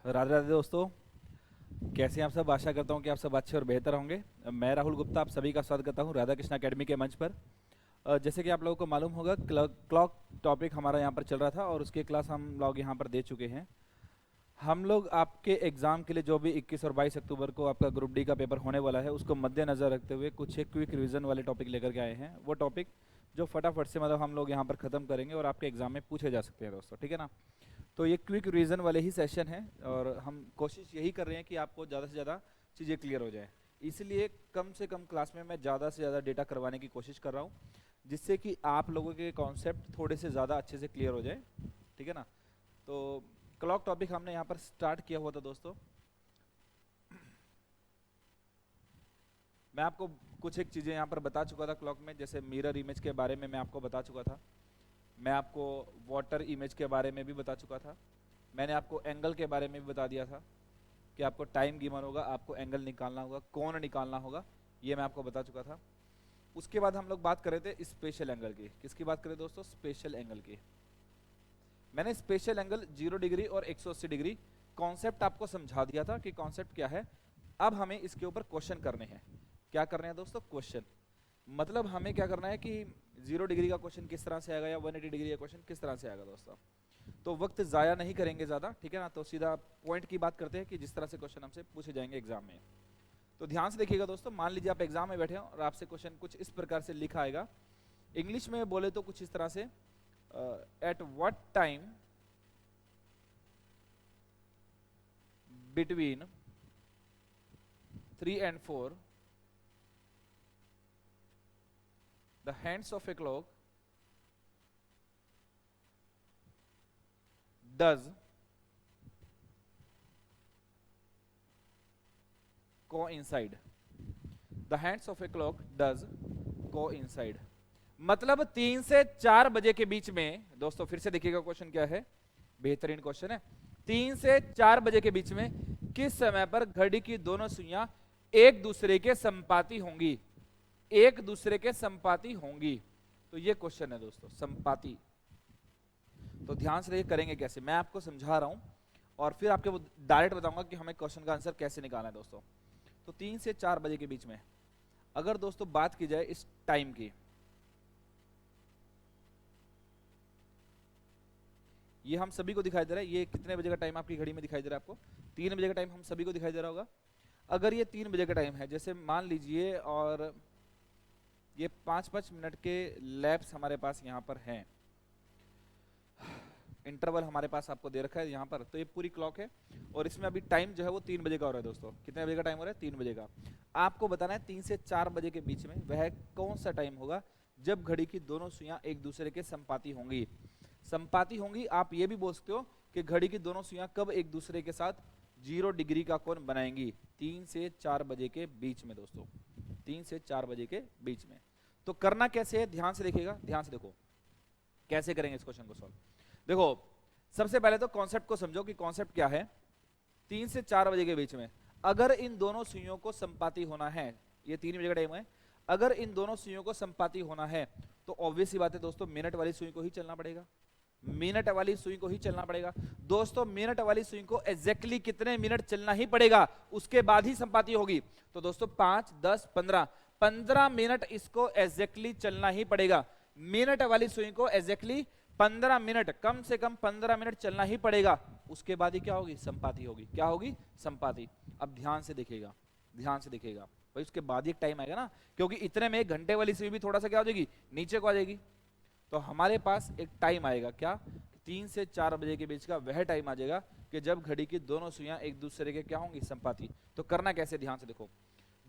राधे राधे दोस्तों। कैसे हैं आप सब? आशा करता हूं कि आप सब अच्छे और बेहतर होंगे। मैं राहुल गुप्ता आप सभी का स्वागत करता हूं राधा कृष्णा एकेडमी के मंच पर। जैसे कि आप लोगों को मालूम होगा, क्लॉक टॉपिक हमारा यहाँ पर चल रहा था और उसकी क्लास हम लोग यहाँ पर दे चुके हैं। हम लोग आपके एग्ज़ाम के लिए जो भी 21 और 22 अक्टूबर को आपका ग्रुप डी का पेपर होने वाला है, उसको मद्देनज़र रखते हुए कुछ एक क्विक रिवीजन वाले टॉपिक लेकर के आए हैं। वो टॉपिक जो फटाफट से मतलब हम लोग यहाँ पर ख़त्म करेंगे और आपके एग्ज़ाम में पूछे जा सकते हैं दोस्तों, ठीक है ना। तो ये क्विक रिवीजन वाले ही सेशन है और हम कोशिश यही कर रहे हैं कि आपको ज़्यादा से ज़्यादा चीज़ें क्लियर हो जाए। इसलिए कम से कम क्लास में मैं ज़्यादा से ज़्यादा डेटा करवाने की कोशिश कर रहा हूँ, जिससे कि आप लोगों के कॉन्सेप्ट थोड़े से ज़्यादा अच्छे से क्लियर हो जाए, ठीक है ना। तो क्लॉक टॉपिक हमने यहाँ पर स्टार्ट किया हुआ था दोस्तों। मैं आपको कुछ एक चीज़ें यहाँ पर बता चुका था क्लॉक में, जैसे मिरर इमेज के बारे में मैं आपको बता चुका था। मैं आपको वाटर इमेज के बारे में भी बता चुका था। मैंने आपको एंगल के बारे में भी बता दिया था कि आपको टाइम गिवन होगा, आपको एंगल निकालना होगा, कोण निकालना होगा, ये मैं आपको बता चुका था। उसके बाद हम लोग बात कर रहे थे स्पेशल एंगल की। किसकी बात करें दोस्तों? स्पेशल एंगल की। मैंने स्पेशल एंगल 0 डिग्री और 180 डिग्री कॉन्सेप्ट आपको समझा दिया था कि कॉन्सेप्ट क्या है। अब हमें इसके ऊपर क्वेश्चन करने हैं। क्या करने हैं दोस्तों? क्वेश्चन। मतलब हमें क्या करना है कि 0 डिग्री का क्वेश्चन किस तरह से आएगा या 180 डिग्री का क्वेश्चन किस तरह से आएगा दोस्तों। तो वक्त ज़ाया नहीं करेंगे ज़्यादा, ठीक है ना। तो सीधा पॉइंट की बात करते हैं कि जिस तरह से क्वेश्चन हमसे पूछे जाएंगे एग्जाम में। तो ध्यान से देखिएगा दोस्तों। मान लीजिए आप एग्जाम में बैठे हो और आपसे क्वेश्चन कुछ इस प्रकार से लिखा आएगा। इंग्लिश में बोले तो कुछ इस तरह से, at what time between 3 and 4 the hands of a clock does coincide. The hands of a clock does coincide. मतलब 3 से 4 बजे के बीच में दोस्तों, फिर से देखिएगा क्वेश्चन क्या है, बेहतरीन क्वेश्चन है। 3 से 4 बजे के बीच में किस समय पर घड़ी की दोनों सुइयां एक दूसरे के संपाती होंगी? एक दूसरे के संपाती होंगी। तो ये क्वेश्चन है दोस्तों, संपाती। तो ध्यान से देखिए करेंगे कैसे, मैं आपको समझा रहा हूं और फिर आपको डायरेक्ट बताऊंगा कि हमें क्वेश्चन का आंसर कैसे निकालना है दोस्तों। तो 3 से 4 बजे के बीच में अगर दोस्तों बात की जाए इस टाइम की, ये हम सभी को दिखाई दे रहा है। ये कितने बजे का टाइम आपकी घड़ी में दिखाई दे रहा है आपको? 3 बजे का टाइम हम सभी को दिखाई दे रहा होगा। अगर ये 3 बजे का टाइम है, जैसे मान लीजिए, और ये 5-5 मिनट के लैप्स हमारे पास यहाँ पर हैं, इंटरवल हमारे पास आपको दे रखा है यहाँ पर। तो ये पूरी क्लॉक है और इसमें अभी टाइम जो है वो 3 बजे का हो रहा है दोस्तों। कितने बजे का टाइम हो रहा है? 3 बजे का। आपको बताना है 3 से 4 बजे के बीच में वह कौन सा टाइम होगा जब घड़ी की दोनों सुइयां एक दूसरे के संपाती होंगी। संपाती होंगी, आप ये भी बोल सकते हो कि घड़ी की दोनों सुइयां कब एक दूसरे के साथ 0 डिग्री का कोण बनाएंगी? 3 से 4 बजे के बीच में दोस्तों, 3 से 4 बजे के बीच में। तो करना कैसे है, ध्यान से देखिएगा, ध्यान से देखो कैसे करेंगे इस क्वेश्चन को सॉल्व। देखो, सबसे पहले तो कॉन्सेप्ट को समझो कि कॉन्सेप्ट क्या है। 3 से 4 बजे के बीच में अगर इन दोनों सुइयों को संपाती होना है, ये 3 बजे का टाइम है, अगर इन दोनों सुइयों को संपाती होना है तो ऑब्वियस सी बात है दोस्तों, मिनट वाली सुई को ही चलना पड़ेगा। मिनट वाली सुई को ही चलना पड़ेगा दोस्तों। मिनट वाली सुई को एग्जैक्टली कितने मिनट चलना ही पड़ेगा, उसके बाद ही संपाती होगी। तो दोस्तों 5, 10, 15 मिनट इसको एग्जैक्टली चलना ही पड़ेगा। मिनट वाली सुई को एग्जैक्टली 15 मिनट, कम से कम 15 मिनट चलना ही पड़ेगा। उसके बाद ही क्या होगी? संपाती होगी। क्या होगी? संपाती। अब ध्यान से देखिएगा, ध्यान से देखिएगा भाई, उसके बाद ही एक टाइम आएगा ना, क्योंकि इतने में 1 घंटे वाली सुई भी थोड़ा सा क्या हो जाएगी, नीचे को आ जाएगी। तो हमारे पास एक टाइम आएगा, क्या? 3 से 4 बजे के बीच का वह टाइम आ जाएगा कि जब घड़ी की दोनों सुइयां एक दूसरे के क्या होंगी? संपाती। तो करना कैसे, ध्यान से देखो।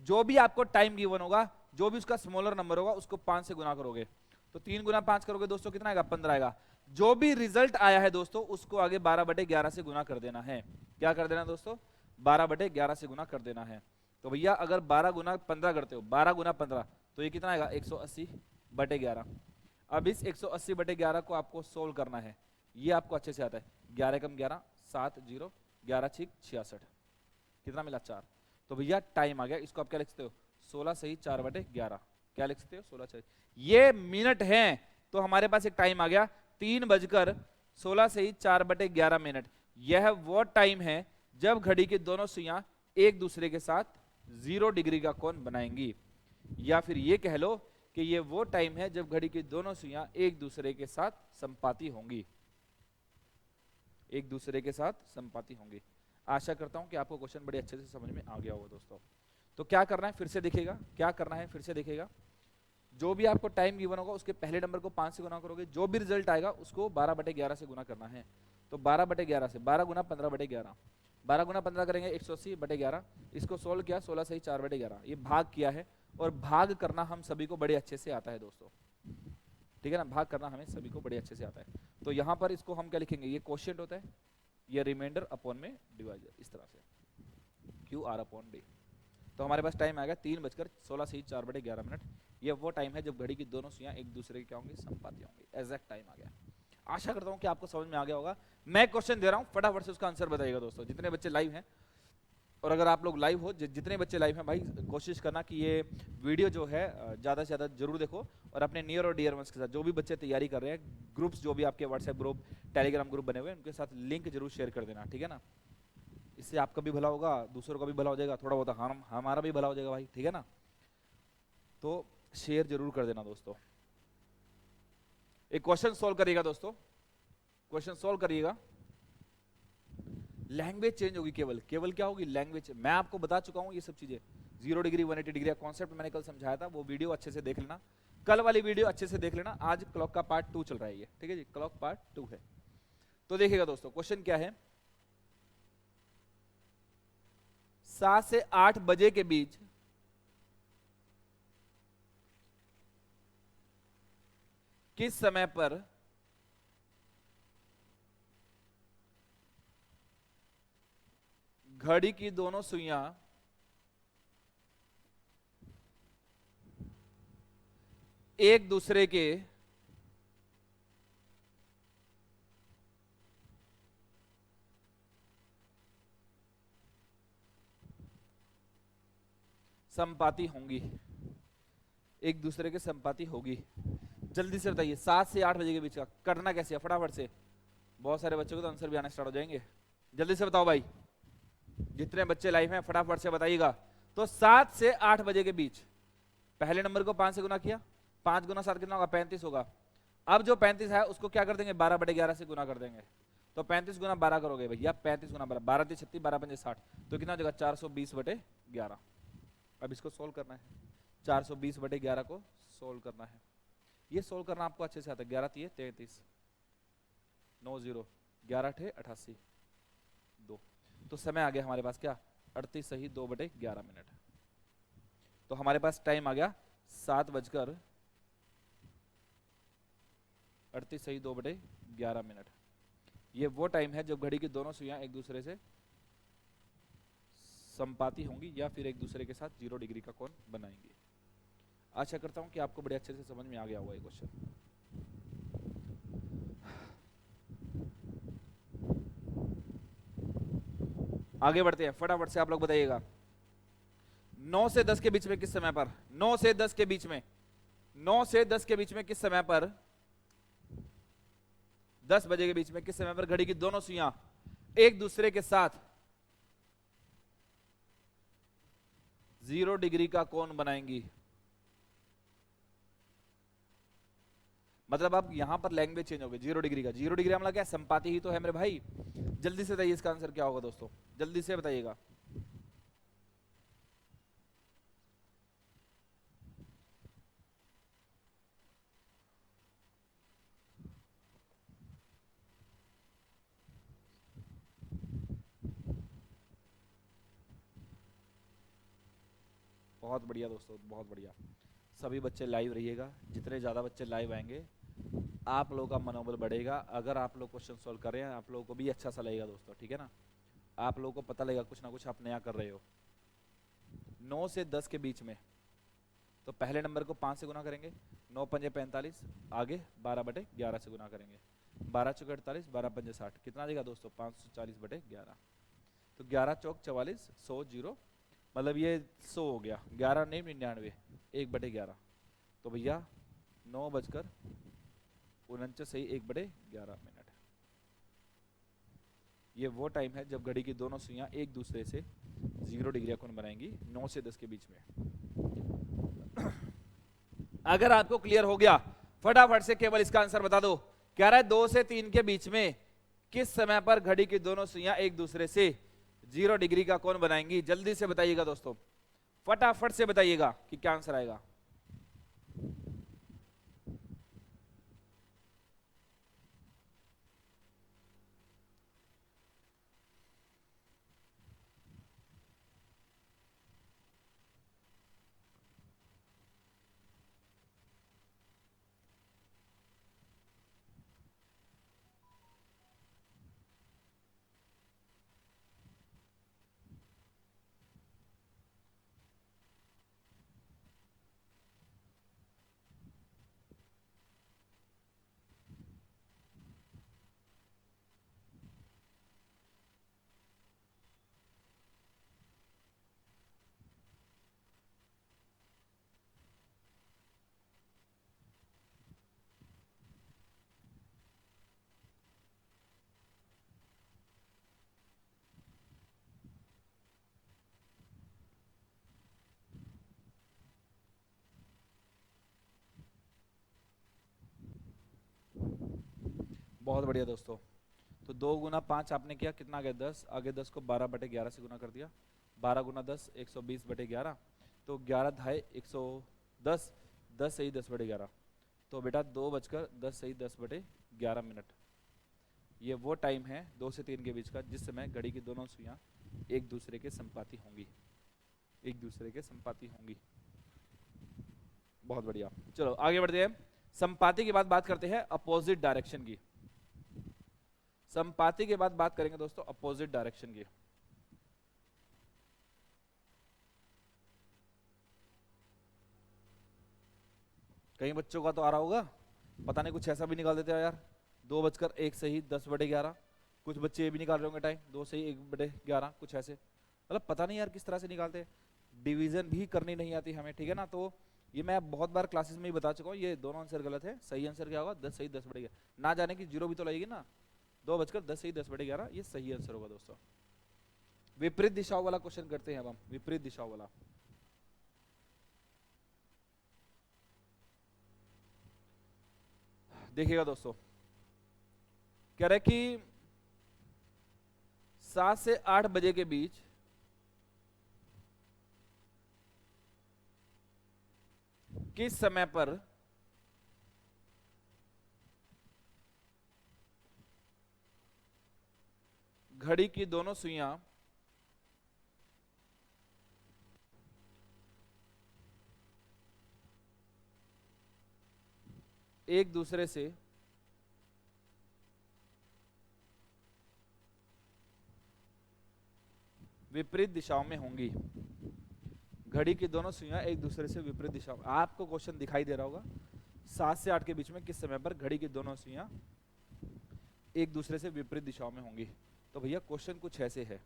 जो भी आपको टाइम गिवन होगा, जो भी उसका स्मॉलर नंबर होगा, उसको 5 से गुना करोगे। तो 3 गुना 5 करोगे दोस्तों, कितना आएगा? 15 आएगा। जो भी रिजल्ट आया है दोस्तों, उसको आगे 12/11 से गुना कर देना है। क्या कर देना दोस्तों? 12/11 से गुना कर देना है। तो भैया अगर 12 गुना 15 करते हो, 12 गुना 15, तो ये कितना आएगा? 180/11। अब इस 180/11 को आपको सोल्व करना है। ये आपको अच्छे से आता है। 11 कम 11, 7, 0, 11 6 66, कितना मिला? 4। तो भैया टाइम आ गया। इसको आप क्या लिख सकते हो? 16 सही 4/11। क्या लिख सकते हो? 16 सही। ये मिनट है, तो हमारे पास एक टाइम आ गया 3 बजकर 16 सही 4/11 मिनट। यह वो टाइम है जब घड़ी की दोनों सुइयां एक दूसरे के साथ 0 डिग्री का कोण बनाएंगी। या फिर ये कह लो कि ये वो टाइम है जब घड़ी की दोनों सुइयां एक दूसरे के साथ संपाती होंगी, एक दूसरे के साथ संपाती होंगी। आशा करता हूं कि आपको क्वेश्चन बड़े अच्छे से समझ में आ गया होगा दोस्तों। तो क्या करना है फिर से देखिएगा, क्या करना है फिर से देखिएगा। जो भी आपको टाइम गिवन होगा उसके पहले नंबर को 5 से गुना करोगे, जो भी रिजल्ट आएगा उसको 12/11 से गुना करना है। तो 12/11 से 12 गुना 15/11, 12 गुना 15 करेंगे 180/11। इसको सोल्व किया, 16 सही 4/11, ये भाग किया है। और भाग करना हम सभी को बड़े अच्छे से आता है दोस्तों, ठीक है ना, भाग करना हमें सभी को बड़े अच्छे से आता है। तो यहाँ पर इसको हम क्या लिखेंगे, ये क्वोशिएंट होता है, ये रिमाइंडर अपॉन में डिवाइजर, इस तरह से QR/D। तो हमारे पास टाइम आएगा 3:16 से 4/11। ये वो टाइम है जब घड़ी की दोनों सुइयां एक दूसरे के क्या होंगी, संपाती होंगी। एग्जैक्ट टाइम आ गया। आशा करता हूं कि आपको समझ में आ गया होगा। मैं क्वेश्चन दे रहा हूं, फटाफट से उसका आंसर बताइएगा दोस्तों, जितने बच्चे लाइव हैं। और अगर आप लोग लाइव हो, जितने बच्चे लाइव हैं भाई, कोशिश करना कि ये वीडियो जो है ज़्यादा से ज़्यादा जरूर देखो। और अपने नियर और डियर वंस के साथ, जो भी बच्चे तैयारी कर रहे हैं, ग्रुप्स जो भी आपके व्हाट्सएप ग्रुप, टेलीग्राम ग्रुप बने हुए हैं, उनके साथ लिंक जरूर शेयर कर देना, ठीक है ना। इससे आपका भी भला होगा, दूसरों का भी भला हो जाएगा, थोड़ा बहुत हमारा भी भला हो जाएगा भाई, ठीक है ना। तो शेयर जरूर कर देना दोस्तों। एक क्वेश्चन सोल्व करिएगा दोस्तों, क्वेश्चन सोल्व करिएगा। लैंग्वेज चेंज होगी, केवल केवल क्या होगी, लैंग्वेज। मैं आपको बता चुका हूं ये सब चीजें, 0 डिग्री 180 डिग्री का कॉन्सेप्ट मैंने कल समझाया था, वो वीडियो अच्छे से देख लेना, कल वाली वीडियो अच्छे से देख लेना। आज क्लॉक का पार्ट 2 चल रहा है ये, ठीक है जी, क्लॉक पार्ट 2 है। तो देखिएगा दोस्तों, क्वेश्चन क्या है, 7 से 8 बजे के बीच किस समय पर घड़ी की दोनों सुइयां एक दूसरे के संपाती होंगी, एक दूसरे के संपाती होगी। जल्दी से बताइए, 7 से 8 बजे के बीच का करना कैसे है, फटाफट से। बहुत सारे बच्चों को तो आंसर भी आने स्टार्ट हो जाएंगे। जल्दी से बताओ भाई, जितने बच्चे लाइव हैं फटाफट से बताइएगा। तो 7 से 8 बजे के बीच, पहले नंबर को 5 से गुना किया, 5 गुना 7 कितना होगा, 35 होगा। अब जो 35 है उसको क्या कर देंगे, 12/11 से गुना कर देंगे। तो 35 गुना 12 करोगे भैया, 35 गुना 12, 12 × 36, 12 × 5 = 60, तो कितना हो जाएगा, 420/11। अब इसको सोल्व करना है, 420/11 को सोल्व करना है। ये सोल्व करना आपको अच्छे से आता है। 11 × 3 = 33, 9 0, 11 × 8 = 88, 2। तो समय आ गया हमारे पास क्या, 38 सही 2/11। तो हमारे पास टाइम आ गया 7:38 सही 2/11। ये वो टाइम है जब घड़ी की दोनों सुइयां एक दूसरे से संपाती होंगी या फिर एक दूसरे के साथ 0 डिग्री का कोण बनाएंगी। आशा करता हूं कि आपको बड़े अच्छे से समझ में आ गया होगा ये क्वेश्चन। आगे बढ़ते हैं, फटाफट से आप लोग बताइएगा। 9 से 10 के बीच में किस समय पर, 9 से 10 के बीच में, 9 से 10 के बीच में किस समय पर, 10 बजे के बीच में किस समय पर घड़ी की दोनों सुइयां एक दूसरे के साथ 0 डिग्री का कोण बनाएंगी। मतलब अब यहां पर लैंग्वेज चेंज हो गई, 0 डिग्री का, 0 डिग्री मतलब क्या, संपाती ही तो है मेरे भाई। जल्दी से बताइए इसका आंसर क्या होगा दोस्तों, जल्दी से बताइएगा। बहुत बढ़िया दोस्तों, बहुत बढ़िया। सभी बच्चे लाइव रहिएगा, जितने ज़्यादा बच्चे लाइव आएंगे आप लोगों का मनोबल बढ़ेगा। अगर आप लोग क्वेश्चन सॉल्व कर रहे हैं, आप लोगों को भी अच्छा सा लगेगा दोस्तों, ठीक है ना। आप लोगों को पता लगेगा कुछ ना कुछ आप नया कर रहे हो। 9 से 10 के बीच में, तो पहले नंबर को 5 से गुना करेंगे, 9 × 5 = 45, आगे 12/11 से गुना करेंगे, 12 × 4 = 48, 12 × 5 = 60, कितना देगा दोस्तों, 540/11। तो 11 × 4 = 44, 100 0, मतलब ये 100 हो गया, 11 नहीं 99, 1/11। तो भैया 9:49 सही 1/11। ये वो टाइम है जब घड़ी की दोनों सुइयां एक दूसरे से 0 डिग्री का कोण बनाएंगी 9 से 10 के बीच में। अगर आपको क्लियर हो गया फटाफट से केवल इसका आंसर बता दो। कह रहा है 2 से 3 के बीच में किस समय पर घड़ी की दोनों सुइयां एक दूसरे से 0 डिग्री का कोण बनाएंगी। जल्दी से बताइएगा दोस्तों, फटाफट से बताइएगा कि क्या आंसर आएगा। बहुत बढ़िया दोस्तों। तो 2 गुना 5 आपने किया, कितना आ गया 10, आगे 10 को 12/11 से गुना कर दिया, 12 गुना 10 120/11, तो 11 धाए 110, 10 सही 10/11, तो बेटा 2:10 सही 10/11 मिनट। ये वो टाइम है 2 से 3 के बीच का जिस समय घड़ी की दोनों सुइयां एक दूसरे के संपाती होंगी, एक दूसरे के संपाती होंगी। बहुत बढ़िया, चलो आगे बढ़ते हैं। संपाती के बाद बात करते हैं अपोजिट डायरेक्शन की। संपाती के बाद बात करेंगे दोस्तों अपोजिट डायरेक्शन की। कई बच्चों का तो आ रहा होगा, पता नहीं कुछ ऐसा भी निकाल देते हो यार, 2:01 सही 10/11। कुछ बच्चे ये भी निकाल रहे होंगे टाइम 2 सही 1/11, कुछ ऐसे, मतलब पता नहीं यार किस तरह से निकालते हैं। डिवीजन भी करनी नहीं आती हमें, ठीक है ना। तो ये मैं बहुत बार क्लासेस में ही बता चुका हूँ, ये दोनों आंसर गलत है। सही आंसर क्या होगा 10 सही 10/11, ना जाने की जीरो भी तो लगेगी ना। 2:10 सही 10/11 ये सही आंसर होगा दोस्तों। विपरीत दिशाओं वाला क्वेश्चन करते हैं अब हम, विपरीत दिशाओं वाला। देखिएगा दोस्तों, कह रहे कि 7 से 8 बजे के बीच किस समय पर घड़ी की दोनों सुइयां एक दूसरे से विपरीत दिशाओं में होंगी। घड़ी की दोनों सुइयां एक दूसरे से विपरीत दिशा में, आपको क्वेश्चन दिखाई दे रहा होगा 7 से 8 के बीच में किस समय पर घड़ी की दोनों सुइयां एक दूसरे से विपरीत दिशाओं में होंगी। तो भैया क्वेश्चन कुछ ऐसे है,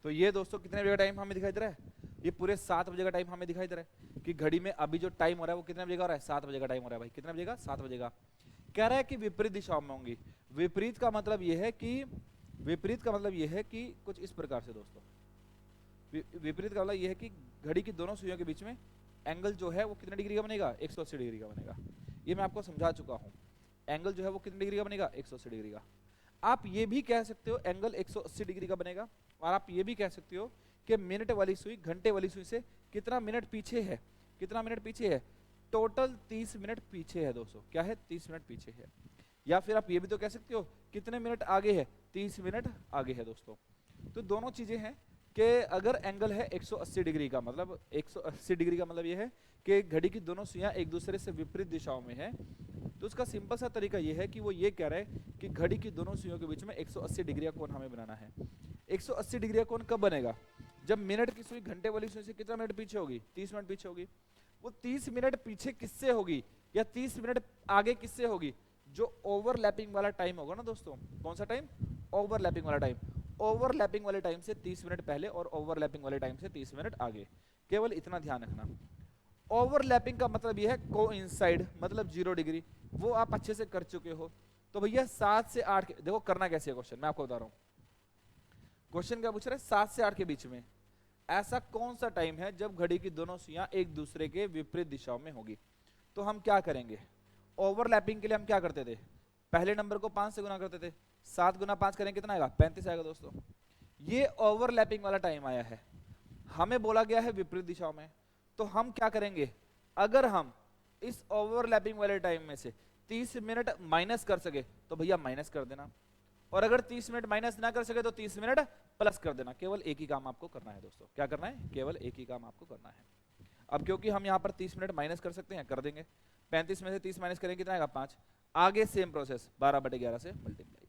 तो ये दोस्तों कितने बजे का टाइम हमें दिखाई दे रहा है, ये पूरे 7 बजे का टाइम हमें दिखाई दे रहा है कि घड़ी में अभी जो टाइम हो रहा है वो कितने बजे का हो रहा है, 7 बजे का टाइम हो रहा है भाई। कितने बजे का, 7 बजे का। कह रहा है कि विपरीत दिशाओं में होंगी। विपरीत का मतलब ये है कि, विपरीत का मतलब ये है कि कुछ इस प्रकार से दोस्तों, विपरीत का मतलब ये है कि घड़ी की दोनों सुइयों के बीच में एंगल जो है वो कितने डिग्री का बनेगा, 180 डिग्री का बनेगा। ये मैं आपको समझा चुका हूँ। एंगल जो है वो कितने डिग्री का बनेगा, 180 डिग्री का। आप ये भी कह सकते हो एंगल 180 डिग्री का बनेगा, और आप ये भी कह सकते हो कि मिनट वाली सुई घंटे वाली सुई से कितना मिनट पीछे है, कितना मिनट पीछे है, टोटल 30 मिनट पीछे है दोस्तों। क्या है, 30 मिनट पीछे है। या फिर आप ये भी तो कह सकते हो कितने मिनट आगे है, 30 मिनट आगे है दोस्तों। तो दोनों चीजें हैं कि अगर एंगल है 180 डिग्री का, मतलब 180 डिग्री का मतलब ये है कि घड़ी की दोनों सुइयां एक दूसरे से विपरीत दिशाओं में है, तो उसका सिंपल सा तरीका ये है कि वो ये कह रहा है कि घड़ी की दोनों सुइयों के बीच में 180 डिग्री का कोण हमें बनाना है। 180 डिग्री का कोण कब बनेगा, जब मिनट की सुई घंटे वाली सुई से कितना मिनट पीछे होगी? 30 मिनट पीछे होगी। वो 30 मिनट पीछे किससे होगी या 30 मिनट आगे किससे होगी? जो ओवरलैपिंग वाला टाइम होगा ना दोस्तों। कौन सा टाइम? ओवरलैपिंग वाला टाइम। ओवरलैपिंग वाले टाइम से 30 मिनट पहले और ओवरलैपिंग वाले टाइम से 30 मिनट आगे। केवल इतना ध्यान रखना। ओवरलैपिंग का मतलब यह है कोइंसाइड, मतलब 0 डिग्री। वो आप अच्छे से कर चुके हो। तो भैया 7 से 8 के, देखो करना कैसे है क्वेश्चन मैं आपको बता रहा हूं। क्वेश्चन क्या पूछ रहे हैं? 7 से 8 के बीच में ऐसा कौन सा टाइम है जब घड़ी की दोनों सुइयां एक दूसरे के विपरीत दिशाओं में होगी? तो हम क्या करेंगे? ओवरलैपिंग के लिए हम क्या करते थे? पहले नंबर को 5 से गुना करते थे। 7 गुना 5 करें कितना आएगा? 35 आएगा दोस्तों। ये ओवरलैपिंग वाला टाइम आया है, हमें बोला गया है विपरीत दिशाओं में। तो हम क्या करेंगे? अगर हम इस ओवरलैपिंग वाले टाइम में से 30 मिनट माइनस कर सके तो भैया माइनस कर देना, और अगर 30 मिनट माइनस ना कर सके तो 30 मिनट प्लस कर देना। केवल एक ही काम आपको करना है दोस्तों। क्या करना है? केवल एक ही काम आपको करना है। अब क्योंकि हम यहाँ पर 30 मिनट माइनस कर सकते हैं, कर देंगे। 35 में से 30 माइनस करेंगे कितना आएगा? 5। आगे सेम प्रोसेस 12/11 से मल्टीप्लाई।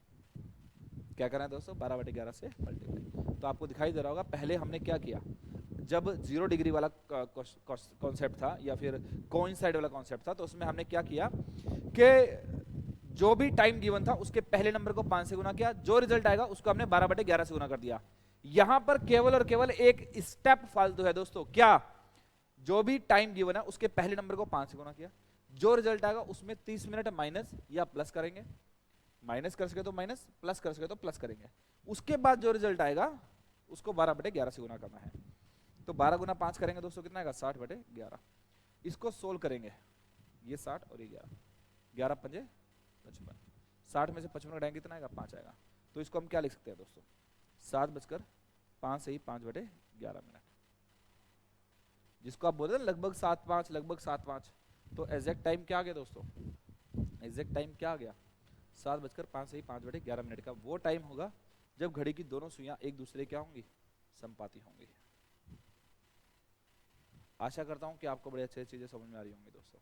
क्या करना है दोस्तों? 12/11 से मल्टीप्लाई। तो आपको दिखाई दे रहा होगा पहले हमने क्या किया। जब 0 डिग्री वाला कॉन्सेप्ट था या फिर कोइंसाइड वाला कॉन्सेप्ट था, तो उसमें हमने क्या किया कि जो भी टाइम गिवन था उसके पहले नंबर को 5 से गुना किया, जो रिजल्ट आएगा उसको हमने 12/11 से गुना कर दिया। यहां पर केवल और केवल एक स्टेप फालतू है दोस्तों। क्या? जो भी टाइम गिवन है उसके पहले नंबर को 5 से गुना किया, जो रिजल्ट आएगा उसमें 30 मिनट माइनस या प्लस करेंगे। माइनस कर सके तो माइनस, प्लस कर सके तो प्लस करेंगे। उसके बाद जो रिजल्ट आएगा उसको 12/11 से गुना करना है। तो 12 गुना 5 करेंगे दोस्तों कितना आएगा? 60/11। इसको सोल्व करेंगे, ये 60 और ये 11, 11 पंजे 55। 60 में से 55 घटाएंगे कितना आएगा? 5 आएगा। तो इसको हम क्या लिख सकते हैं दोस्तों? 7:05 से ही 5/11 मिनट, जिसको आप बोलते हैं लगभग 7:05, लगभग 7:05। तो एग्जैक्ट टाइम क्या आ गया दोस्तों? एग्जैक्ट टाइम क्या आ गया? 7:05 से ही 5/11 मिनट का वो टाइम होगा जब घड़ी की दोनों सुइयां एक दूसरे क्या होंगी? संपाती होंगी। आशा करता हूं कि आपको बड़ी अच्छी चीजें समझ में आ रही होंगी दोस्तों।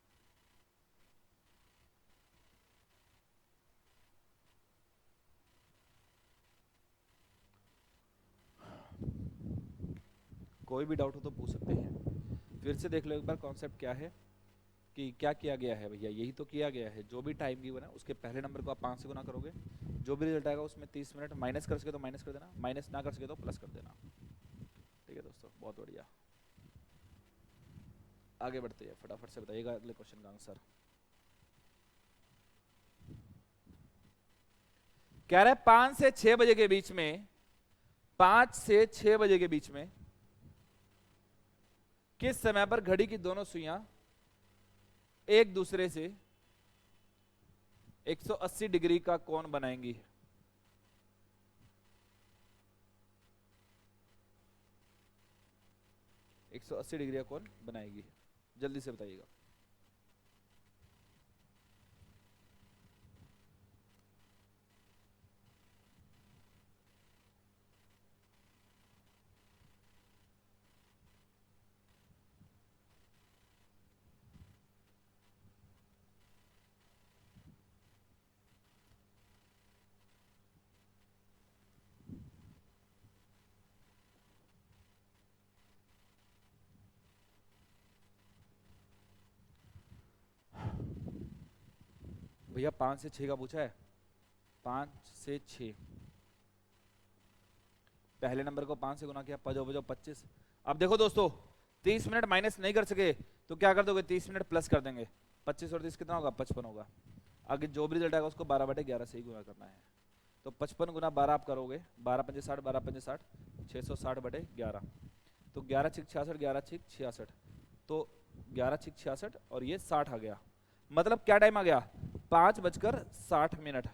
कोई भी डाउट हो तो पूछ सकते हैं। फिर से देख लो एक बार कॉन्सेप्ट क्या है कि क्या किया गया है। भैया यही तो किया गया है, जो भी टाइम गिवन है उसके पहले नंबर को आप 5 से गुना करोगे, जो भी रिजल्ट आएगा उसमें 30 मिनट माइनस कर सके तो माइनस कर देना, माइनस ना कर सके तो प्लस कर देना। ठीक है दोस्तों, बहुत बढ़िया। आगे बढ़ते हैं, फटाफट से बताइएगा अगले क्वेश्चन का आंसर। कह रहे 5 से 6 बजे के बीच में, 5 से 6 बजे के बीच में किस समय पर घड़ी की दोनों सुइयां एक दूसरे से 180 डिग्री का कोण बनाएंगी? एक 180 डिग्री का कोण बनाएगी, जल्दी से बताइएगा। भैया 5 से 6 का पूछा है। 5 से 6, पहले नंबर को 5 से गुना किया, 5 बजो 25। अब देखो दोस्तों 30 मिनट माइनस नहीं कर सके तो क्या कर दोगे? 30 मिनट प्लस कर देंगे। 25 और 30 कितना होगा? 55 होगा। आगे जो भी रिजल्ट आएगा उसको 12/11 से ही गुना करना है। तो 55 गुना 12 आप करोगे, 12 पंजे 60, 12 पंजे 60, 660/11। तो 11 छिक 66, 11 छिक 66, तो 11 छिक 66 और ये 60 आ गया। मतलब क्या टाइम आ गया? 5:60।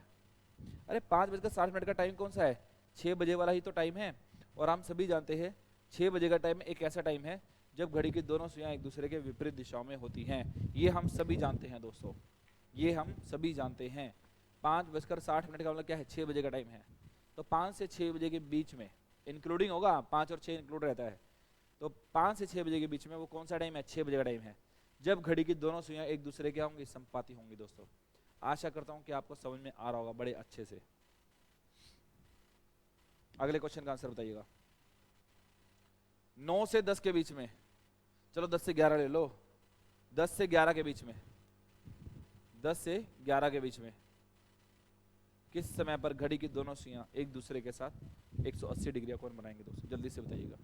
अरे 5:60 का टाइम कौन सा है? 6 बजे वाला ही तो टाइम है। और हम सभी जानते हैं 6 बजे का टाइम एक ऐसा टाइम है जब घड़ी की दोनों सुइयां एक दूसरे के विपरीत दिशाओं में होती हैं। ये हम सभी जानते हैं दोस्तों, ये हम सभी जानते हैं। 5:60 का मतलब क्या है? 6 बजे का टाइम है। तो 5 से 6 बजे के बीच में इंक्लूडिंग होगा, 5 और 6 इंक्लूड रहता है। तो 5 से 6 बजे के बीच में वो कौन सा टाइम है? 6 बजे का टाइम है, जब घड़ी की दोनों सुइयां एक दूसरे के होंगी? संपाती होंगी दोस्तों। आशा करता हूं कि आपको समझ में आ रहा होगा बड़े अच्छे से। अगले क्वेश्चन का आंसर बताइएगा। 9 से 10 के बीच में, चलो 10 से 11 ले लो, 10 से 11 के बीच में, 10 से 11 के बीच में किस समय पर घड़ी की दोनों सुइयां एक दूसरे के साथ 180 डिग्री का कोण बनाएंगे दोस्तों, जल्दी से बताइएगा।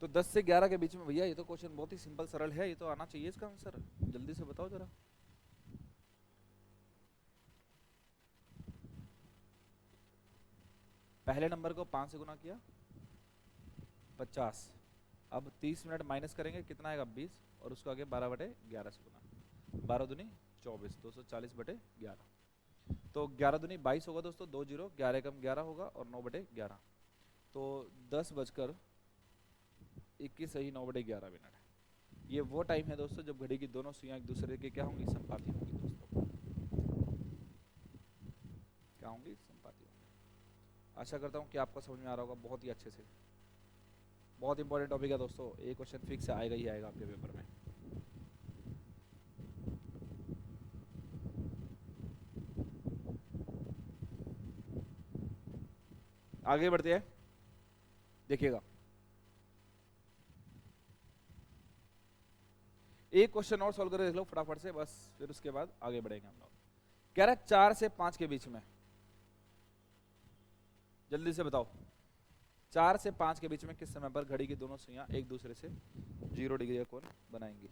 तो 10 से 11 के बीच में भैया, ये तो क्वेश्चन बहुत ही सिंपल सरल है, ये तो आना चाहिए इसका आंसर, जल्दी से बताओ जरा। पहले नंबर को 5 से गुना किया 50, अब 30 मिनट माइनस करेंगे, कितना आएगा 20, और उसको आगे 12/11 से गुना, 12 दूनी 24, 240/11, तो 11 दूनी 22 होगा दोस्तों, 2 जीरो, 11 कम 11 होगा, और 9/11, तो 10:21 सही 9/11 मिनट। ये वो टाइम है दोस्तों जब घड़ी की दोनों सुइयां एक दूसरे के क्या होंगी, संपाती होंगी दोस्तों, क्या होंगी, संपाती होंगी। आशा करता हूँ कि आपको समझ में आ रहा होगा बहुत ही अच्छे से। बहुत इंपॉर्टेंट टॉपिक है दोस्तों, ये क्वेश्चन फिक्स आएगा ही आएगा आपके पेपर में। आगे बढ़ते हैं, देखिएगा एक क्वेश्चन और सॉल्व करके देख लो फटाफट से, बस फिर उसके बाद आगे बढ़ेंगे हम लोग। कह रहा है 4 से 5 के बीच में, जल्दी से बताओ, 4 से 5 के बीच में किस समय पर घड़ी की दोनों सुइयां एक दूसरे से 0 डिग्री का कोण बनाएंगी।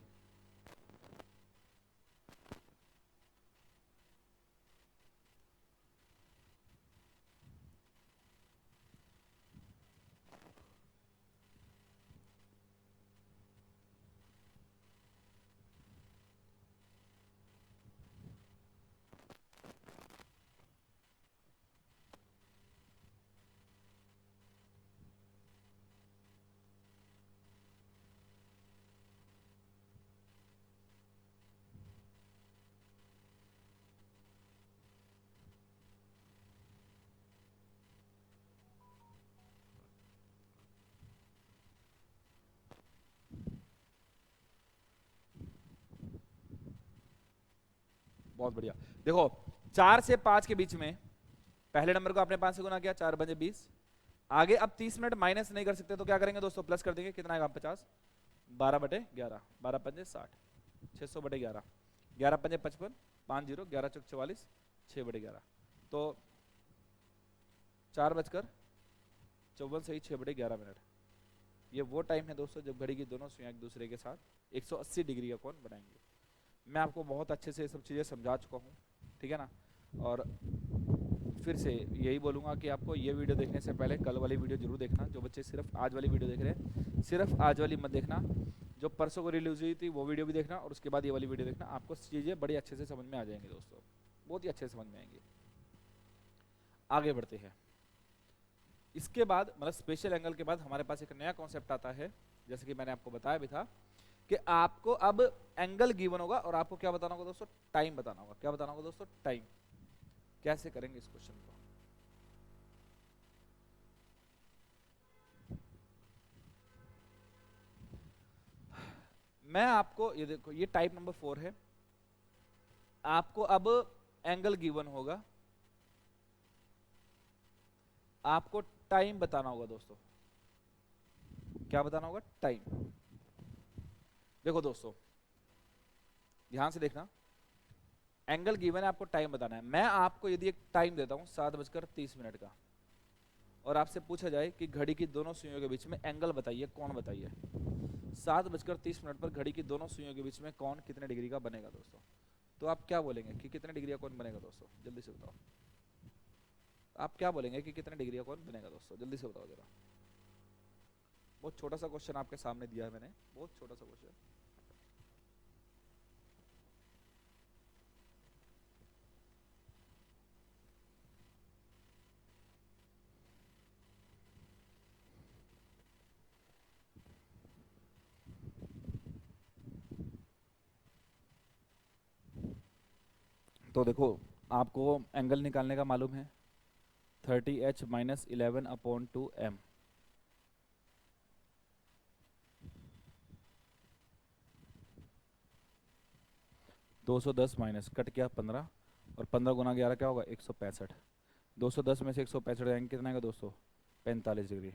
बहुत बढ़िया, देखो 4 से 5 के बीच में, पहले नंबर को आपने 5 से गुना किया, 4 बजे 20, आगे अब 30 मिनट माइनस नहीं कर सकते तो क्या करेंगे दोस्तों, प्लस कर देंगे, कितना आएगा 50, 12/11, 12 पंजे 60, 600/11, 11 पंजे 55, 5 जीरो, 11 चौक 44, 6/11, तो 4:54 सही 6/11 मिनट। ये वो टाइम है दोस्तों जब घड़ी की दोनों सुइयां एक दूसरे के साथ 180 डिग्री का कोण बनाएंगे। मैं आपको बहुत अच्छे से ये सब चीज़ें समझा चुका हूँ, ठीक है ना। और फिर से यही बोलूँगा कि आपको ये वीडियो देखने से पहले कल वाली वीडियो जरूर देखना। जो बच्चे सिर्फ आज वाली वीडियो देख रहे हैं, सिर्फ आज वाली मत देखना, जो परसों को रिलीज हुई थी वो वीडियो भी देखना, और उसके बाद ये वाली वीडियो देखना। आपको चीज़ें बड़ी अच्छे से समझ में आ जाएंगी दोस्तों, बहुत ही अच्छे से समझ में आएंगी। आगे बढ़ते हैं, इसके बाद मतलब स्पेशल एंगल के बाद हमारे पास एक नया कॉन्सेप्ट आता है, जैसे कि मैंने आपको बताया भी था कि आपको अब एंगल गिवन होगा और आपको क्या बताना होगा दोस्तों, टाइम बताना होगा। क्या बताना होगा दोस्तों, टाइम। कैसे करेंगे इस क्वेश्चन को, मैं आपको ये देखो, ये टाइप नंबर 4 है। आपको अब एंगल गिवन होगा, आपको टाइम बताना होगा दोस्तों। क्या बताना होगा, टाइम। देखो दोस्तों ध्यान से देखना, एंगल गिवन है, आपको टाइम बताना है। मैं आपको यदि एक टाइम देता हूं 7:30 का, और आपसे पूछा जाए कि घड़ी की दोनों सुइयों के बीच में एंगल बताइए, कौन बताइए, 7:30 पर घड़ी की दोनों सुइयों के बीच में कौन कितने डिग्री का बनेगा दोस्तों? तो आप क्या बोलेंगे कि कितने डिग्री का कौन बनेगा दोस्तों? जल्दी से बताओ। आप क्या बोलेंगे कि कितने डिग्री का कौन बनेगा दोस्तों? जल्दी से बताओ जरा। बहुत छोटा सा क्वेश्चन आपके सामने दिया है मैंने, बहुत छोटा सा क्वेश्चन। तो देखो, आपको एंगल निकालने का मालूम है 30h minus 11/2m। 210 minus cut किया 15, और 15 गुना 11 क्या होगा? 165। 210 में से 165 जाएंगे, कितना आएगा दोस्तों? 45 डिग्री।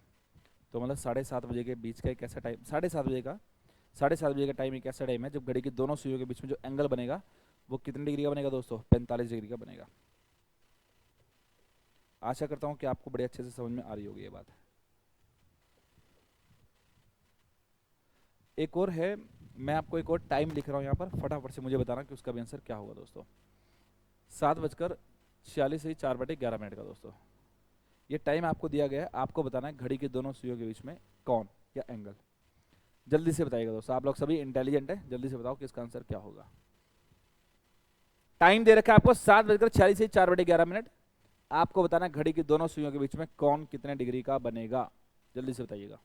तो मतलब 7:30 बजे के बीच का एक ऐसा टाइम, 7:30 बजे का टाइम एक ऐसा टाइम है जब घड़ी की दोनों सुइयों के बीच में जो एंगल बनेगा वो कितने डिग्री का बनेगा दोस्तों? 45 डिग्री का बनेगा। आशा करता हूँ कि आपको बड़े अच्छे से समझ में आ रही होगी ये बात। एक और है, मैं आपको एक और टाइम लिख रहा हूँ यहाँ पर, फटाफट से मुझे बताना कि उसका भी आंसर क्या होगा दोस्तों। 7:46 से 4/11 का दोस्तों ये टाइम आपको दिया गया है। आपको बताना है घड़ी की दोनों सुइयों के बीच में कौन या एंगल। जल्दी से बताइएगा दोस्तों, आप लोग सभी इंटेलिजेंट है, जल्दी से बताओ कि इसका आंसर क्या होगा। टाइम दे रखा है आपको 7:46 से 4/11। आपको बताना है घड़ी की दोनों सुइयों के बीच में कौन कितने डिग्री का बनेगा। जल्दी से बताइएगा।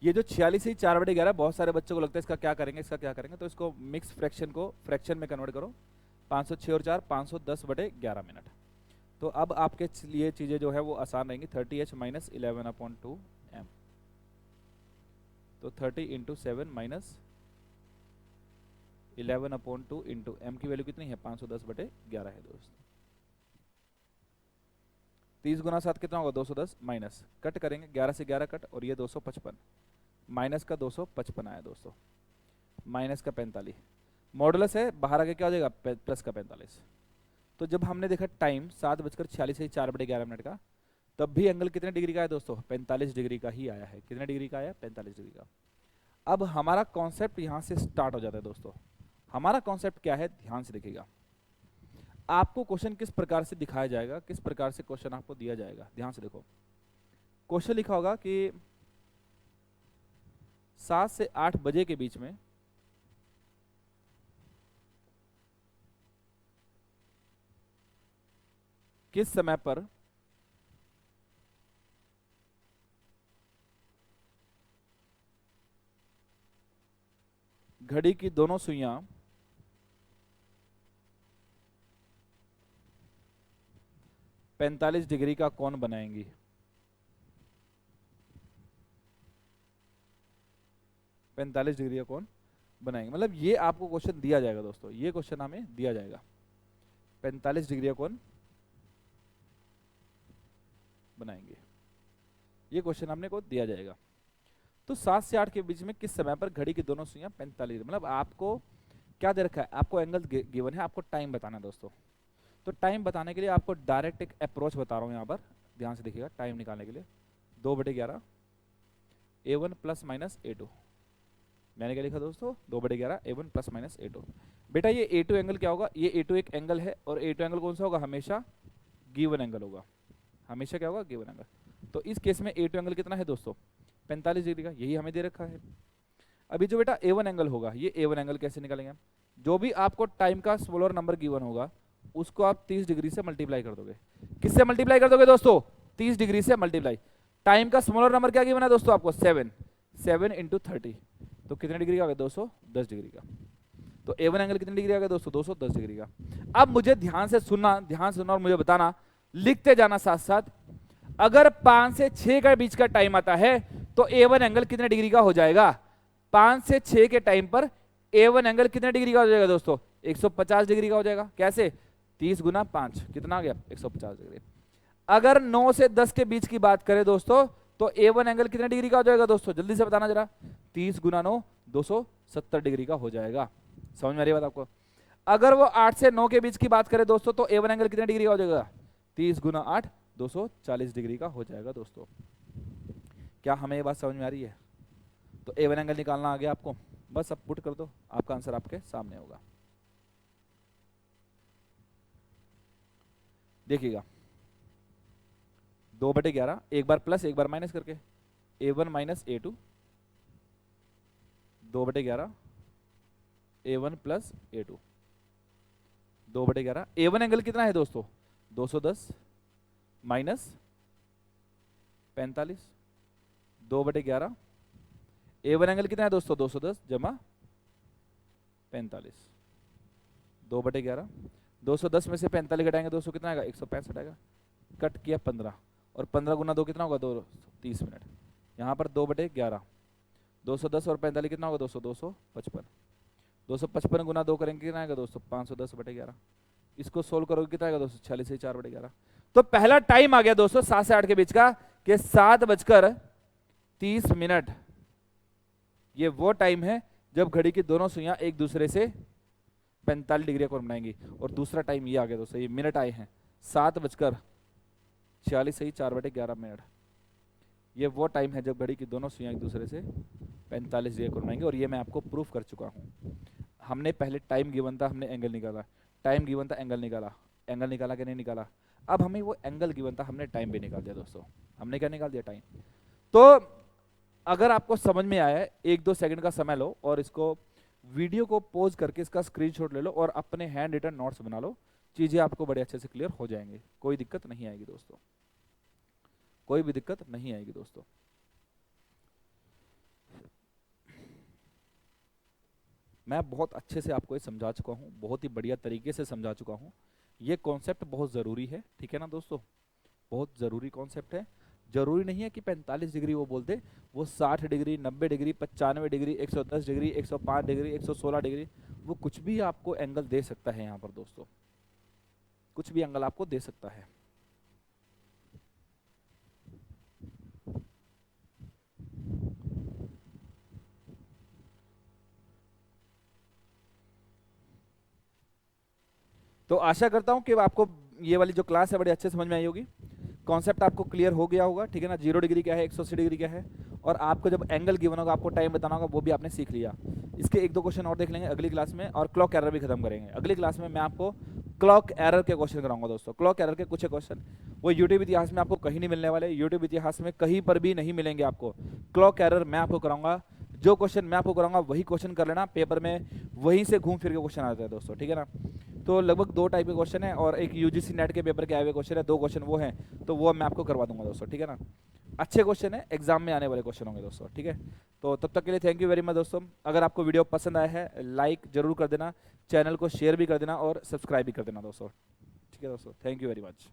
ये जो 46 से 4/11, बहुत सारे बच्चों को लगता है इसका क्या करेंगे, इसका क्या करेंगे, तो इसको मिक्स फ्रैक्शन को फ्रैक्शन में कन्वर्ट करो। 506 और 4 510/11। तो अब आपके लिए चीजें जो है वो आसान रहेंगी। 30h माइनस 11/2m, तो 30 इंटू 7 माइनस 11/2 इंटू m की वैल्यू कितनी है? 510/11 है दोस्तों। 30 गुना 7 कितना होगा? 210 माइनस कट करेंगे, 11 से 11 कट, और ये 255 माइनस का 255 आया दोस्तों, माइनस का 45। मॉडुलस है, बाहर आके क्या हो जाएगा? प्लस का 45। तो जब हमने देखा टाइम 7:46 से 4/11 का, तब भी एंगल कितने डिग्री का है दोस्तों? 45 डिग्री का ही आया है। कितने डिग्री का आया? 45 डिग्री का। अब हमारा कॉन्सेप्ट यहाँ से स्टार्ट हो जाता है दोस्तों। हमारा कॉन्सेप्ट क्या है? ध्यान से देखिएगा। आपको क्वेश्चन किस प्रकार से दिखाया जाएगा, किस प्रकार से क्वेश्चन आपको दिया जाएगा, ध्यान से देखो। क्वेश्चन लिखा होगा कि 7 से 8 बजे के बीच में किस समय पर घड़ी की दोनों सुइयां 45 डिग्री का कोण बनाएंगी। पैंतालीस डिग्री का कोण बनाएंगे, मतलब ये आपको क्वेश्चन दिया जाएगा दोस्तों, ये क्वेश्चन हमें दिया जाएगा 45 डिग्री का कोण बनाएंगे, ये क्वेश्चन हमने को दिया जाएगा। तो 7 से 8 के बीच में किस समय पर घड़ी की दोनों सुइयां 45, मतलब आपको क्या दे रखा है? आपको एंगल गिवन है, आपको टाइम बताना है दोस्तों। तो टाइम बताने के लिए आपको डायरेक्ट एक अप्रोच बता रहा हूं यहाँ पर, ध्यान से देखिएगा। टाइम निकालने के लिए 2/11 A1 प्लस माइनस A2, मैंने क्या लिखा दोस्तों? 2/11 A1 प्लस माइनस A2। बेटा ये A2 एंगल क्या होगा? ये A2 एक एंगल है, और A2 एंगल कौन सा होगा? हमेशा गिवन एंगल होगा, हमेशा क्या होगा? Given angle. तो इस केस में A2 एंगल कितना है दोस्तों? 45 डिग्री का, यही हमें दे रखा है। अभी जो बेटा A1 एंगल होगा, ये A1 एंगल कैसे निकालेंगे? जो भी आपको टाइम का स्मॉलर नंबर गिवन होगा उसको आप 30 डिग्री से मल्टीप्लाई कर दोगे। किससे मल्टीप्लाई कर दोगे दोस्तों? 30 डिग्री से मल्टीप्लाई। टाइम का स्मॉलर नंबर क्या गिवन है दोस्तों आपको? 7 इंटू 30, तो कितने डिग्री का आ गया? 210 डिग्री का। तो A1 एंगल कितने डिग्री आ गया दोस्तों? 210 डिग्री का। अब मुझे ध्यान से सुनना, ध्यान से सुनना और मुझे बताना, लिखते जाना साथ साथ। अगर 5 से 6 के बीच का टाइम आता है तो A1 एंगल कितने डिग्री का हो जाएगा? 5 से 6 के टाइम पर A1 एंगल कितने डिग्री का हो जाएगा दोस्तों? 150 डिग्री का हो जाएगा। कैसे? 30 गुना 5 कितना आ गया? 150 डिग्री। अगर 9 से 10 के बीच की बात करें दोस्तों, तो A1 एंगल कितने डिग्री का हो जाएगा दोस्तों? जल्दी से बताना जरा। 30 गुना 9 270 डिग्री का हो जाएगा। समझ में आ रही बात आपको? अगर वो 8 से 9 के बीच की बात करें दोस्तों, तो A1 एंगल कितने डिग्री का हो जाएगा? 30 गुना 8 240 डिग्री का हो जाएगा दोस्तों। क्या हमें ये बात समझ में आ रही है? तो A1 एंगल निकालना आ गया आपको, बस अब पुट कर दो, आपका आंसर आपके सामने होगा। देखिएगा 2/11, एक बार प्लस एक बार माइनस करके, A1 minus A2, 2/11 A1 plus A2, 2/11। A1 angle कितना है दोस्तों? 210 माइनस 45, 2/11। A1 एंगल कितना है दोस्तों? 210 जमा 45, 2/11। 210 में से 45 घटाएंगे दोस्तों, कितना आएगा? 165 आएगा। कट किया 15, और 15 गुना 2 कितना होगा? 230 मिनट। यहाँ पर 2/11, 210 और 45 कितना होगा दोस्तों? 255। 255 गुना 2 करेंगे कितना आएगा दोस्तों? 510/11। इसको सोल्व करोगे कितना आएगा दोस्तों? 46 से 4/11। तो पहला टाइम आ गया दोस्तों 7 से 8 के बीच का, कि 7:30। ये वो टाइम है जब घड़ी की दोनों सुइयां एक दूसरे से 45 डिग्री कोण बनाएंगी। और दूसरा टाइम ये आ गया दोस्तों, ये मिनट आए हैं 7:46 से 4/11। ये वो टाइम है जब घड़ी की दोनों सुइयां एक दूसरे से 45 डिग्री कोण बनाएंगी। और ये मैं आपको प्रूफ कर चुका हूँ। हमने पहले टाइम गिवन था, हमने एंगल निकाला, टाइम गिवन था, एंगल निकाला, एंगल निकाला कि नहीं निकाला? अब हमें वो एंगल गिवन था, हमने टाइम भी निकाल दिया दोस्तों। हमने क्या निकाल दिया? टाइम। तो अगर आपको समझ में आया है, 1-2 सेकंड का समय लो और इसको वीडियो को पॉज करके इसका स्क्रीनशॉट ले लो और अपने हैंड रिटन नोट्स बना लो। चीजें आपको बड़े अच्छे से क्लियर हो जाएंगी, कोई दिक्कत नहीं आएगी दोस्तों, कोई भी दिक्कत नहीं आएगी दोस्तों। मैं बहुत अच्छे से आपको ये समझा चुका हूँ, बहुत ही बढ़िया तरीके से समझा चुका हूँ। ये कॉन्सेप्ट बहुत ज़रूरी है, ठीक है ना दोस्तों? बहुत ज़रूरी कॉन्सेप्ट है। जरूरी नहीं है कि 45 डिग्री वो बोलते, वो 60 degree, 90 degree, 95 degree, 110 degree, 105 degree, 116 degree, वो कुछ भी आपको एंगल दे सकता है। यहाँ पर दोस्तों कुछ भी एंगल आपको दे सकता है। तो आशा करता हूं कि आपको ये वाली जो क्लास है बड़ी अच्छे समझ में आई होगी, कॉन्सेप्ट आपको क्लियर हो गया होगा, ठीक है ना? 0 डिग्री क्या है, 180 डिग्री क्या है, और आपको जब एंगल गिवन होगा आपको टाइम बताना होगा, वो भी आपने सीख लिया। इसके 1-2 क्वेश्चन और देख लेंगे अगली क्लास में, और क्लॉक एरर भी खत्म करेंगे। अगली क्लास में मैं आपको क्लॉक एरर के क्वेश्चन कराऊंगा दोस्तों। क्लॉक एरर के कुछ क्वेश्चन वो यूट्यूब इतिहास में आपको कहीं नहीं मिलने वाले, यूट्यूब इतिहास में कहीं पर भी नहीं मिलेंगे आपको। क्लॉक एरर मैं आपको कराऊंगा, जो क्वेश्चन मैं आपको कराऊंगा वही क्वेश्चन कर लेना, पेपर में वहीं से घूम फिर के क्वेश्चन आते हैं दोस्तों, ठीक है ना? तो लगभग 2 टाइप के क्वेश्चन है, और एक यूजीसी नेट के पेपर के आए हुए क्वेश्चन है, 2 क्वेश्चन वो हैं, तो वो मैं आपको करवा दूंगा दोस्तों, ठीक है ना? अच्छे क्वेश्चन है, एग्जाम में आने वाले क्वेश्चन होंगे दोस्तों, ठीक है? तो तब तक के लिए थैंक यू वेरी मच दोस्तों। अगर आपको वीडियो पसंद आया है, लाइक जरूर कर देना, चैनल को शेयर भी कर देना और सब्सक्राइब भी कर देना दोस्तों, ठीक है दोस्तों? Thank you very much.